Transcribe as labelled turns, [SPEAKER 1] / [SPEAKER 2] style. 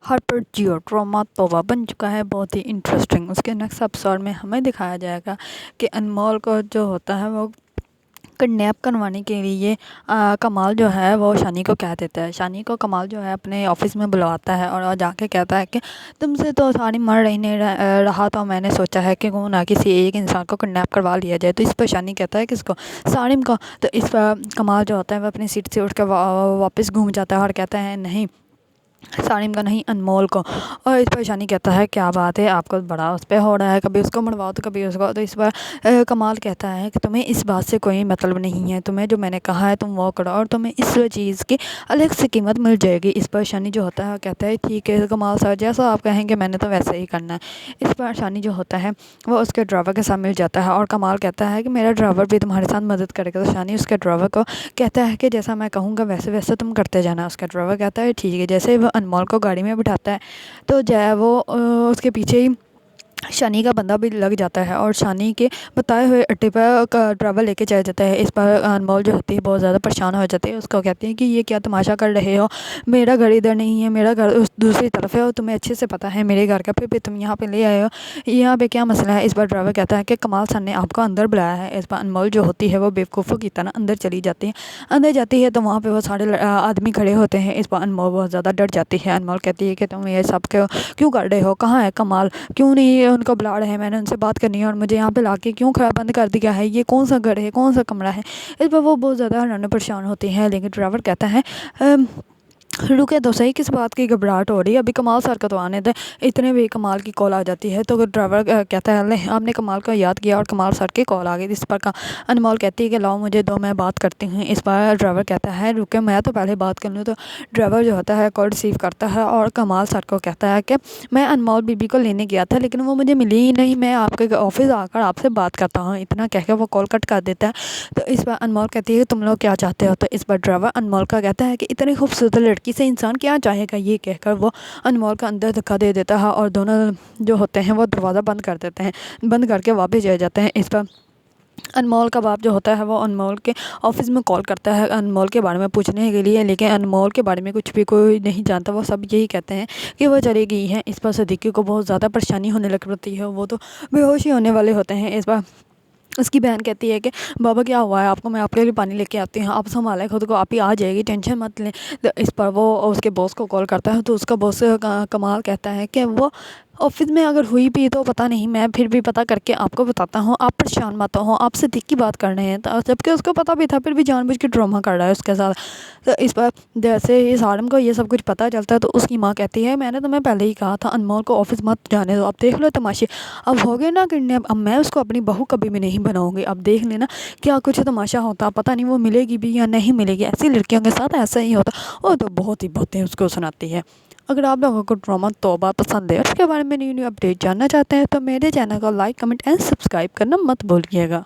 [SPEAKER 1] ہر پر Jio drama توبہ بن چکا ہے بہت ہی انٹرسٹنگ۔ اس کے نیکسٹ ایپیسوڈ میں ہمیں دکھایا جائے گا کہ انمول کو جو ہوتا ہے وہ کڈنیپ کروانے کے لیے کمال جو ہے وہ شانی کو کہہ دیتا ہے۔ شانی کو کمال جو ہے اپنے آفس میں بلواتا ہے اور جا کے کہتا ہے کہ تم سے تو ساری مر رہی نہیں رہا، تو میں نے سوچا ہے کہ کیوں نہ کسی ایک انسان کو کڈنیپ کروا لیا جائے۔ تو اس پر شانی کہتا ہے کس کو؟ سارم کو۔ تو اس پر کمال جو ہوتا ہے وہ اپنی سیٹ سے اٹھ کے واپس گھوم جاتا ہے اور کہتا ہے نہیں، سارم کا نہیں، انمول کو۔ اور اس پر شانی کہتا ہے کیا بات ہے، آپ کو بڑا اس پہ ہو رہا ہے، کبھی اس کو مرواؤ تو کبھی اس کو۔ تو اس پر کمال کہتا ہے کہ تمہیں اس بات سے کوئی مطلب نہیں ہے، تمہیں جو میں نے کہا ہے تم وہ کرو اور تمہیں اس چیز کی الگ سے قیمت مل جائے گی۔ اس پر شانی جو ہوتا ہے وہ کہتا ہے ٹھیک ہے کمال سر، جیسا آپ کہیں گے میں نے تو ویسے ہی کرنا ہے۔ اس پر شانی جو ہوتا ہے وہ اس کے ڈرائیور کے ساتھ مل جاتا ہے اور کمال کہتا ہے کہ میرا ڈرائیور بھی تمہارے ساتھ مدد کرے گا۔ تو شانی اس کے ڈرائیور کو کہتا ہے کہ جیسا میں کہوں گا ویسے ویسے تم کرتے جانا۔ اس کا ڈرائیور کہتا ہے ٹھیک ہے۔ جیسے وہ انمول کو گاڑی میں بٹھاتا ہے تو جو ہے وہ اس کے پیچھے ہی شانی کا بندہ بھی لگ جاتا ہے اور شانی کے بتائے ہوئے اڈے پر ڈرائیور لے کے چلا جاتا ہے۔ اس پر انمول جو ہوتی ہے بہت زیادہ پریشان ہو جاتی ہے، اس کو کہتی ہے کہ یہ کیا تماشا کر رہے ہو، میرا گھر ادھر نہیں ہے، میرا گھر اس دوسری طرف ہے اور تمہیں اچھے سے پتہ ہے میرے گھر کا، پھر بھی تم یہاں پہ لے آئے ہو، یہاں پہ کیا مسئلہ ہے؟ اس پر ڈرائیور کہتا ہے کہ کمال سر نے آپ کو اندر بلایا ہے۔ اس پر انمول جو ہوتی ہے وہ بیوقوفوں کی طرح اندر چلی جاتی ہے۔ اندر جاتی ہے تو وہاں پہ وہ سارے آدمی کھڑے ہوتے ہیں۔ اس پر انمول بہت زیادہ ڈر جاتی ہے۔ انمول کہتی ہے کہ تم یہ سب کیوں کر رہے ہو، کہاں ہے کمال، کیوں نہیں ان کو بلا رہے ہیں، میں نے ان سے بات کرنی ہے اور مجھے یہاں پہ لا کے کیوں بند کر دیا ہے، یہ کون سا گھر ہے، کون سا کمرہ ہے؟ اس پر وہ بہت زیادہ پریشان ہوتی ہیں، لیکن ڈرائیور کہتا ہے رکے تو صحیح، کس بات کی گھبراہٹ ہو رہی ہے، ابھی کمال سر کا تو آنے دیں۔ اتنے بھی کمال کی کال آ جاتی ہے تو ڈرائیور کہتا ہے آپ نے کمال کو یاد کیا اور کمال سر کی کال آ گئی۔ اس پر انمول کہتی ہے کہ لاؤ مجھے دو، میں بات کرتی ہوں۔ اس پر ڈرائیور کہتا ہے رکے میں تو پہلے بات کر لوں۔ تو ڈرائیور جو ہوتا ہے کال ریسیو کرتا ہے اور کمال سر کو کہتا ہے کہ میں انمول بی بی کو لینے گیا تھا لیکن وہ مجھے ملی ہی نہیں، میں آپ کے آفس آ کر آپ سے بات کرتا ہوں، اتنا کہہ کے وہ کال کٹ کر دیتا ہے۔ تو اس پر انمول کہتی ہے کہ تم لوگ کیا چاہتے ہو؟ تو اس پر ڈرائیور انمول کا کہتا ہے کہ اتنی خوبصورت لڑکی سے انسان کیا چاہے گا، یہ کہہ کر وہ انمول کا اندر دھکا دے دیتا ہے اور دونوں جو ہوتے ہیں وہ دروازہ بند کر دیتے ہیں، بند کر کے واپس چلے جاتے ہیں۔ اس پر انمول کا باپ جو ہوتا ہے وہ انمول کے آفس میں کال کرتا ہے انمول کے بارے میں پوچھنے کے لیے، لیکن انمول کے بارے میں کچھ بھی کوئی نہیں جانتا، وہ سب یہی کہتے ہیں کہ وہ چلی گئی ہیں۔ اس پر صدیقی کو بہت زیادہ پریشانی ہونے لگ پڑتی ہے، وہ تو بے ہوش ہی ہونے والے ہوتے ہیں۔ اس پر اس کی بہن کہتی ہے کہ بابا کیا ہوا ہے آپ کو، میں آپ کے لیے پانی لے کے آتی ہوں، آپ سنبھالیں خود کو، آپ ہی آ جائے گی، ٹینشن مت لیں۔ تو اس پر وہ اس کے باس کو کال کرتا ہے تو اس کا باس کمال کہتا ہے کہ وہ آفس میں اگر ہوئی بھی تو پتہ نہیں، میں پھر بھی پتہ کر کے آپ کو بتاتا ہوں، آپ پریشان مت ہوں، آپ صدیق کی بات کر رہے ہیں۔ جبکہ اس کو پتہ بھی تھا، پھر بھی جان بوجھ کے ڈرامہ کر رہا ہے اس کے ساتھ۔ تو اس پر جیسے ہی سارم کو یہ سب کچھ پتہ چلتا ہے تو اس کی ماں کہتی ہے میں نے تمہیں پہلے ہی کہا تھا انمول کو آفس مت جانے دو، اب دیکھ لو تماشے، اب ہو گئے نا کڈنیپ، اب میں اس کو اپنی بہو کبھی بھی نہیں بناؤں گی، اب دیکھ لینا کیا کچھ تماشا ہوتا، پتہ نہیں وہ ملے گی بھی یا نہیں ملے گی، ایسی لڑکیوں کے ساتھ ایسا ہی ہوتا۔ وہ تو بہت ہی باتیں اس کو سناتی ہے۔ اگر آپ لوگوں کو ڈرامہ توبہ پسند ہے، اس کے بارے میں نیو اپڈیٹ جاننا چاہتے ہیں تو میرے چینل کو لائک، کمنٹ اینڈ سبسکرائب کرنا مت بھولیے گا۔